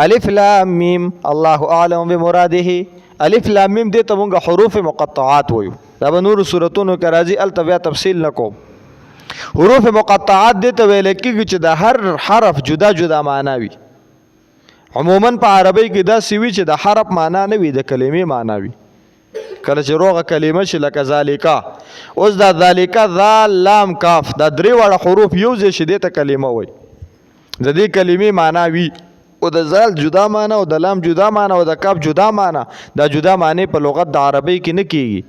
الف لام میم الله اعلم بمراده. الف لام میم دې ته مونږ حروف مقطعات وایو. دا به نور سورتونو کې راځي، الته بیا تفصیل نکوم. حروف مقطعات دې ته ویل کېږي چې د هر حرف جدا جدا معنا وي. عموما په عربی کې دا سی وي چې د حرف معنا نه وي، د کلمې معنا وي. کله چې روغه کلمه شي لکه ذالکا، اوس دا ذالکا ذال لام کاف دا درې واړه حروف یو ځای شي دې ته کلمه وایي. د دې کلمې معنا وي، او د زال جدا معنا او د لام جدا معنا او د کاف جدا معنا. دا جدا معنی په لغت د عربی کې نه کیږي.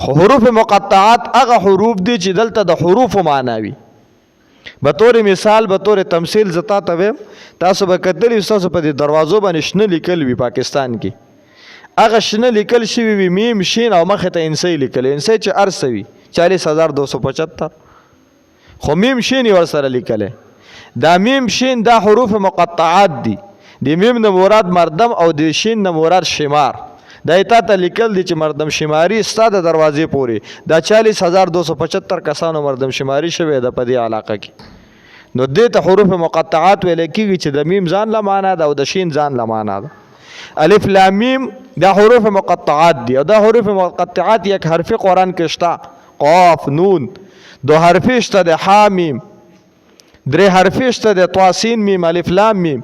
حروف مقطعات هغه حروف دي چې دلته د حروف معنا وي. به طور مثال به طور تمثيل زتا ته تاسو به کتلی تاسو په دې دروازو باندې شنه لیکل وي پاکستان کې. هغه شنه لیکل شوی وي میم شین او مخه ته انسی لیکل، انسی چې ارسوي 40275 خو میم شین ور سره لیکل. دا میم شین دا حروف مقطعات دي. د میم نه مراد مردم او د شین نه مراد شمار. دا ایتا ته لیکل دي چې مردم شماري ستاده دروازې پوري دا 40275 کسانو مردم شماري شوی د په دې علاقه کې. نو دې ته حروف مقطعات ویل کېږي چې د میم ځان له معنا ده او د شین ځان له معنا ده. الف لام میم دا حروف مقطعات دي، او دا حروف مقطعات یک حرفی قرآن کې شته، قاف نون. دو حرفی شته د ح میم، درې حرفی شته د طا سین میم الف لام میم،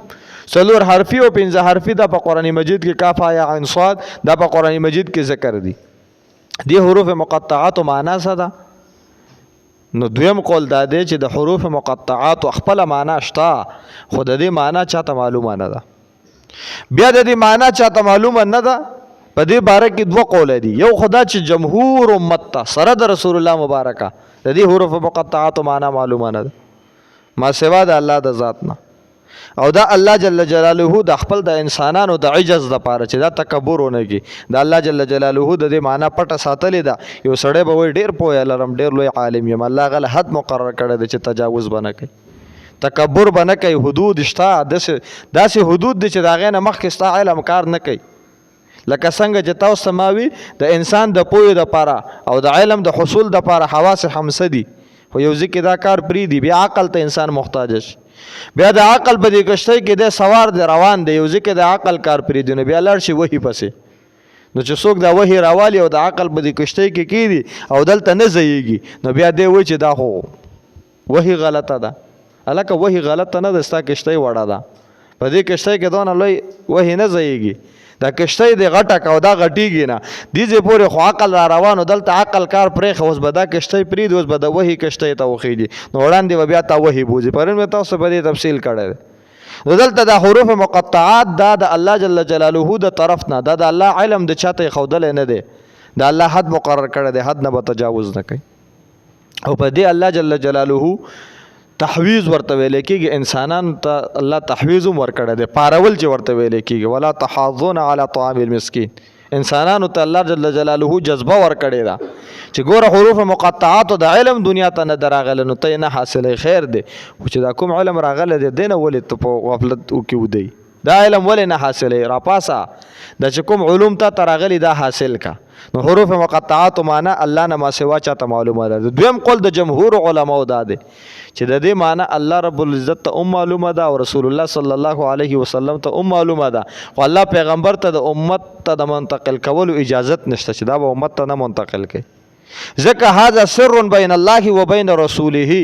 څلور حرفی او پنځه حرفی دا په قرآن مجید کې کاف یا عین صاد دا په قرآن مجید کې ذکر دي. دی حروف مقطعات معنا څه ده؟ نو دویم قول دا دی چې د حروف مقطعات خپل معنا شته، خو د دې معنا چاته معلومه نه ده. بیا د دې معنا چاته معلومه نه ده. په دې باره کې دوه قول دي. یو خدا چې جمهور امت ته سره د رسول الله مبارکه د دې حروف مقطعات معنا معلومه نه ده ما سوا د الله د ذات نه. او دا الله جل جلاله د خپل د انسانانو د عجز د پاره چې دا تکبر ونه کی د الله جل جلاله د دې معنا پټه ساتلې ده. یو سړی به وای ډیر پوهه لرم ډیر لوی عالم یم، الله غل حد مقرر کړی دی چې تجاوز بنه کوي، تکبر بنه کوي. حدود شته، داسې حدود دي چې دا غینه مخکې ستا علم کار نه کوي. لکه څنګه چې تاسو سماوي د انسان د پوهې د پاره او د علم د حصول د پاره حواس خمسه دي، خو یو ځکه دا کار پری دی بیا عقل ته انسان محتاج شي. بیا د عقل په دې کشته کې د سوار دی روان دی، یو ځکه د عقل کار پری دی نو بیا لړ شي وਹੀ پسې. نو چې څوک دا وਹੀ راوالي او د عقل په دې کشته کې کیږي او دلته نه ځيږي نو بیا دی وای چې دا خو وਹੀ غلطه ده. الکه وਹੀ غلطه نه ده، ستا کشته وړه ده. په دې کشته کې دونه لوی وਹੀ نه ځيږي. دا کشته دی غټه او دا غټیږي نه دي چې پورې خو عقل را روانو دلته عقل کار پرې اوس به دا کشته پرې دوس به د وਹੀ کشته ته وخیږي نو وړاندې بیا تا وਹੀ بوزي. پرون مې تاسو په دې تفصیل کړی. نو دلته دا حروف مقطعات دا د الله جل جلاله د طرف نه، دا د الله علم د چاته خودل نه دی، دا الله حد مقرر کړی دی، حد نه به تجاوز نه کوي. او په دې الله جل جلاله تحویز ورته ویل کېږي. انسانانو ته الله تحویز هم ورکړی دی، پارول چې ورته ویل کېږي. ولا تحاضون علی طعام المسکین. انسانانو ته الله جل جلاله جذبه ورکړې ده چې ګوره حروف مقطعات د علم دنیا ته نه راغله نو ته نه حاصلې خیر دی، خو چې دا کوم علم راغله دی دینه ولې ته په غفلت وکې ودی دا علم ولې نه حاصلې را پاسه دا چې کوم علوم ته راغلي دا حاصل کا. نو حروف مقطعات معنا الله نه ما سوا چاته معلومه ده. دویم قول د جمهور علماو دا دی چې د دې معنا الله رب العزت ته معلومه ده او رسول الله صلی الله علیه وسلم ته معلومه ده، خو الله پیغمبر ته د امت ته د منتقل کولو اجازت نشته چې دا به امت ته نه منتقل کړي. ځکه هذا سر بین الله و بین رسوله،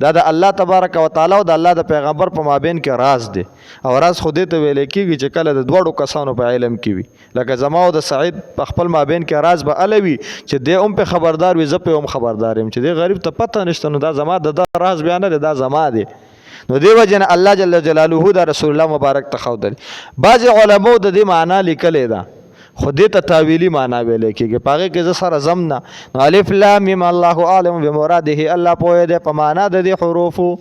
دا د الله تبارک وتعالى او د الله د پیغمبر په مابین کې راز دی. او راز خو دې ته ویل کېږي چې کله د دوړو کسانو په علم کې وي، لکه زما او د سعید په خپل مابین کې راز به الوي چې دې هم په خبردار وي، زه په هم خبردار یم چې دې غریب ته پته نشته نو دا زما د راز بیان دی، دا زما دی. نو دی وجه الله جل جلاله دا رسول الله مبارک ته خودل. بعض علماء د دې معنا لیکلې ده خو دې ته تاویلی معنا ویل کېږي. پاغه کې ز سره زمنا الف لام میم الله اعلم بمراده، الله پوهه ده په معنا د دې حروفو.